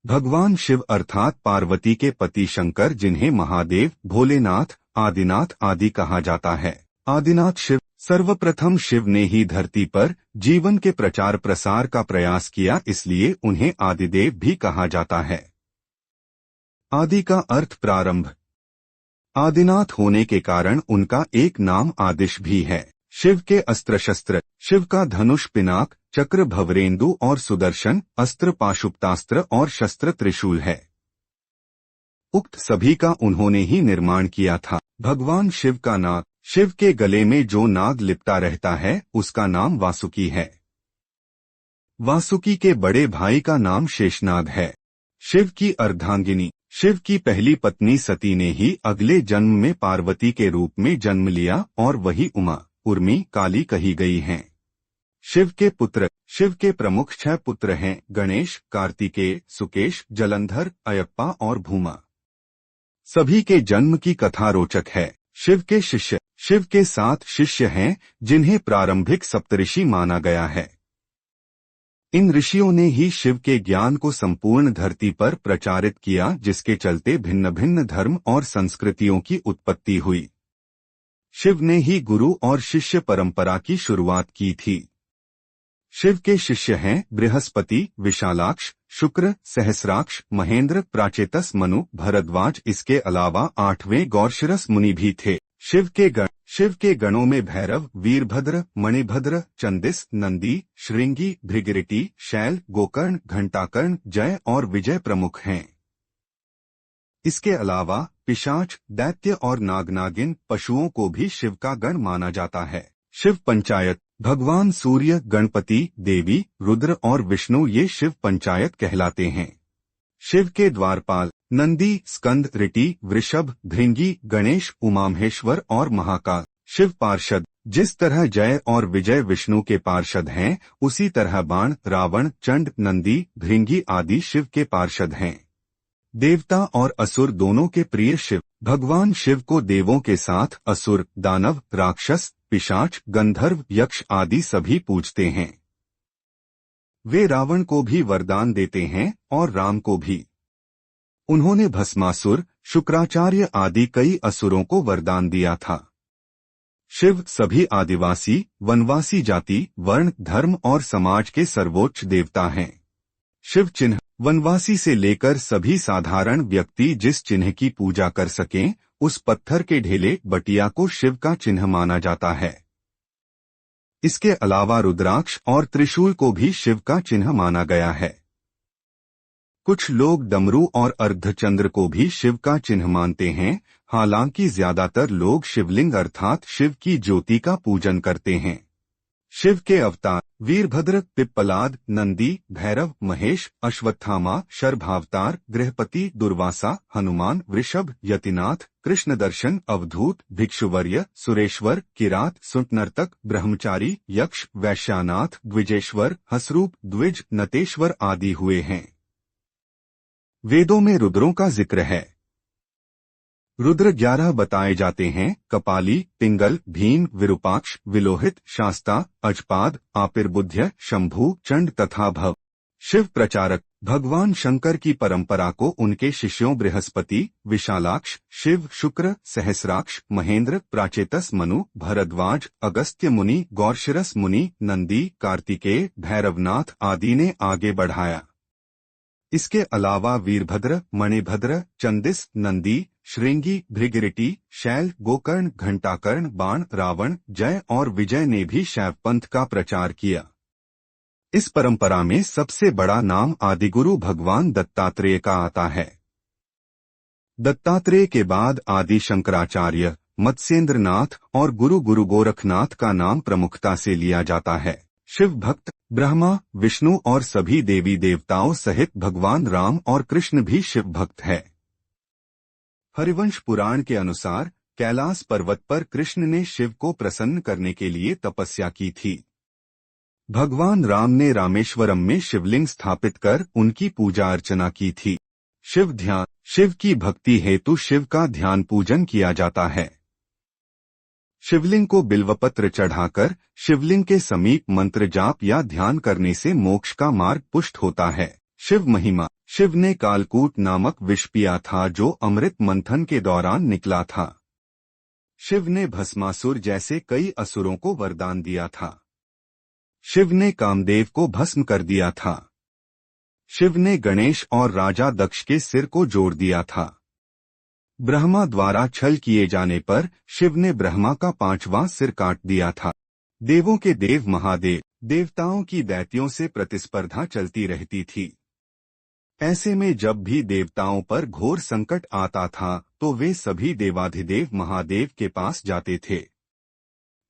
भगवान शिव अर्थात पार्वती के पति शंकर, जिन्हें महादेव, भोलेनाथ, आदिनाथ आदि कहा जाता है। आदिनाथ शिव, सर्वप्रथम शिव ने ही धरती पर जीवन के प्रचार प्रसार का प्रयास किया, इसलिए उन्हें आदिदेव भी कहा जाता है। आदि का अर्थ प्रारंभ। आदिनाथ होने के कारण उनका एक नाम आदिश भी है। शिव के अस्त्र शस्त्र, शिव का धनुष, पिनाक, चक्र, भवरेंदु और सुदर्शन, अस्त्र पाशुपतास्त्र और शस्त्र त्रिशूल है। उक्त सभी का उन्होंने ही निर्माण किया था। भगवान शिव का नाग, शिव के गले में जो नाग लिपटा रहता है उसका नाम वासुकी है। वासुकी के बड़े भाई का नाम शेषनाग है। शिव की अर्धांगिनी, शिव की पहली पत्नी सती ने ही अगले जन्म में पार्वती के रूप में जन्म लिया और वही उमा, उर्मी, काली कही गई हैं। शिव के पुत्र, शिव के प्रमुख 6 पुत्र हैं: गणेश, कार्तिकेय, सुकेश, जलंधर, अयप्पा और भूमा। सभी के जन्म की कथा रोचक है। शिव के शिष्य, शिव के 7 शिष्य हैं जिन्हें प्रारंभिक सप्तऋषि माना गया है। इन ऋषियों ने ही शिव के ज्ञान को संपूर्ण धरती पर प्रचारित किया, जिसके चलते भिन्न भिन्न धर्म और संस्कृतियों की उत्पत्ति हुई। शिव ने ही गुरु और शिष्य परंपरा की शुरुआत की थी। शिव के शिष्य हैं बृहस्पति, विशालाक्ष, शुक्र, सहस्राक्ष, महेंद्र, प्राचेतस, मनु, भरद्वाज। इसके अलावा 8वें गौरशिरस मुनि भी थे। शिव के गणों में भैरव, वीरभद्र, मणिभद्र, चंदिस, नंदी, श्रृंगी, भृगृटी, शैल, गोकर्ण, घंटाकर्ण, जय और विजय प्रमुख हैं। इसके अलावा पिशाच, दैत्य और नागनागिन पशुओं को भी शिव का गण माना जाता है। शिव पंचायत, भगवान सूर्य, गणपति, देवी, रुद्र और विष्णु ये शिव पंचायत कहलाते हैं। शिव के द्वारपाल, नंदी, स्कंद, ऋटि, वृषभ, भृंगी, गणेश, उमामहेश्वर और महाकाल। शिव पार्षद, जिस तरह जय और विजय विष्णु के पार्षद हैं, उसी तरह बाण, रावण, चंड, नंदी, भृंगी आदि शिव के पार्षद हैं। देवता और असुर दोनों के प्रिय शिव। भगवान शिव को देवों के साथ असुर, दानव, राक्षस, पिशाच, गंधर्व, यक्ष आदि सभी पूजते हैं। वे रावण को भी वरदान देते हैं और राम को भी। उन्होंने भस्मासुर, शुक्राचार्य आदि कई असुरों को वरदान दिया था। शिव सभी आदिवासी, वनवासी जाति, वर्ण, धर्म और समाज के सर्वोच्च देवता हैं। शिव चिन्ह, वनवासी से लेकर सभी साधारण व्यक्ति जिस चिन्ह की पूजा कर सकें, उस पत्थर के ढेले, बटिया को शिव का चिन्ह माना जाता है। इसके अलावा रुद्राक्ष और त्रिशूल को भी शिव का चिन्ह माना गया है। कुछ लोग डमरू और अर्धचंद्र को भी शिव का चिन्ह मानते हैं, हालांकि ज्यादातर लोग शिवलिंग अर्थात शिव की ज्योति का पूजन करते हैं। शिव के अवतार, वीरभद्र, पिप्पलाद, नंदी, भैरव, महेश, अश्वत्थामा, शर्भावतार, गृहपति, दुर्वासा, हनुमान, वृषभ, यतिनाथ, कृष्णदर्शन, अवधूत, भिक्षुवर्य, सुरेश्वर, किरात, सुंटनर्तक, ब्रह्मचारी, यक्ष, वैश्यानाथ, द्विजेश्वर, हसरूप, द्विज, नतेश्वर आदि हुए हैं। वेदों में रुद्रों का जिक्र है। रुद्र 11 बताए जाते हैं: कपाली, पिंगल, भीम, विरूपाक्ष, विलोहित, शास्ता, अजपाद, आपिर्बुध्य, शंभु, चंड तथा भव। शिव प्रचारक, भगवान शंकर की परंपरा को उनके शिष्यों बृहस्पति, विशालाक्ष, शिव, शुक्र, सहस्राक्ष, महेंद्र, प्राचेतस, मनु, भरद्वाज, अगस्त्य मुनि, गौरशिरस मुनि, नंदी, कार्तिकेय, भैरवनाथ आदि ने आगे बढ़ाया। इसके अलावा वीरभद्र, मणिभद्र, चंदिस, नंदी, श्रृंगी, भृगृटी, शैल, गोकर्ण, घंटाकर्ण, बाण, रावण, जय और विजय ने भी शैव पंथ का प्रचार किया। इस परंपरा में सबसे बड़ा नाम आदिगुरु भगवान दत्तात्रेय का आता है। दत्तात्रेय के बाद आदि शंकराचार्य, मत्स्येंद्रनाथ और गुरु गोरखनाथ का नाम प्रमुखता से लिया जाता है। शिव भक्त, ब्रह्मा, विष्णु और सभी देवी देवताओं सहित भगवान राम और कृष्ण भी शिव भक्त है। हरिवंश पुराण के अनुसार कैलाश पर्वत पर कृष्ण ने शिव को प्रसन्न करने के लिए तपस्या की थी। भगवान राम ने रामेश्वरम में शिवलिंग स्थापित कर उनकी पूजा अर्चना की थी। शिव ध्यान, शिव की भक्ति हेतु शिव का ध्यान पूजन किया जाता है। शिवलिंग को बिल्वपत्र चढ़ाकर शिवलिंग के समीप मंत्र जाप या ध्यान करने से मोक्ष का मार्ग पुष्ट होता है। शिव महिमा, शिव ने कालकूट नामक विष पिया था जो अमृत मंथन के दौरान निकला था। शिव ने भस्मासुर जैसे कई असुरों को वरदान दिया था। शिव ने कामदेव को भस्म कर दिया था। शिव ने गणेश और राजा दक्ष के सिर को जोड़ दिया था। ब्रह्मा द्वारा छल किए जाने पर शिव ने ब्रह्मा का 5वां सिर काट दिया था। देवों के देव महादेव, देवताओं की दैत्यों से प्रतिस्पर्धा चलती रहती थी। ऐसे में जब भी देवताओं पर घोर संकट आता था तो वे सभी देवाधिदेव महादेव के पास जाते थे।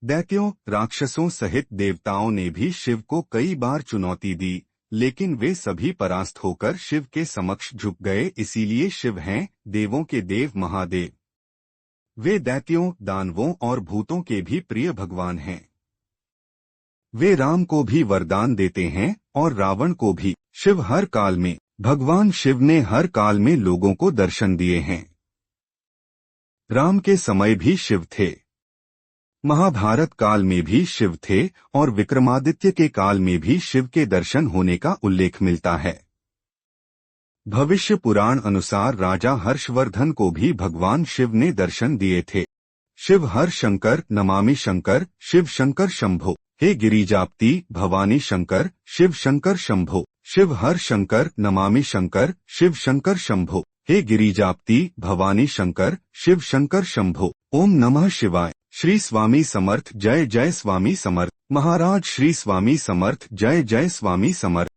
दैत्यों, राक्षसों सहित देवताओं ने भी शिव को कई बार चुनौती दी, लेकिन वे सभी परास्त होकर शिव के समक्ष झुक गए। इसीलिए शिव हैं देवों के देव महादेव। वे दैत्यों, दानवों और भूतों के भी प्रिय भगवान हैं। वे राम को भी वरदान देते हैं और रावण को भी। शिव हर काल में, भगवान शिव ने हर काल में लोगों को दर्शन दिए हैं। राम के समय भी शिव थे, महाभारत काल में भी शिव थे और विक्रमादित्य के काल में भी शिव के दर्शन होने का उल्लेख मिलता है। भविष्य पुराण अनुसार राजा हर्षवर्धन को भी भगवान शिव ने दर्शन दिए थे। शिव हर शंकर, नमामि शंकर, शिव शंकर शंभो। हे गिरिजापति भवानी शंकर, शिव शंकर शंभो। शिव हर शंकर, नमामि शंकर, शिव शंकर शंभो। हे गिरिजापति भवानी शंकर, शिव शंकर शंभो। ओम नमः शिवाय। श्री स्वामी समर्थ। जय जय स्वामी समर्थ। महाराज श्री स्वामी समर्थ। जय जय स्वामी समर्थ।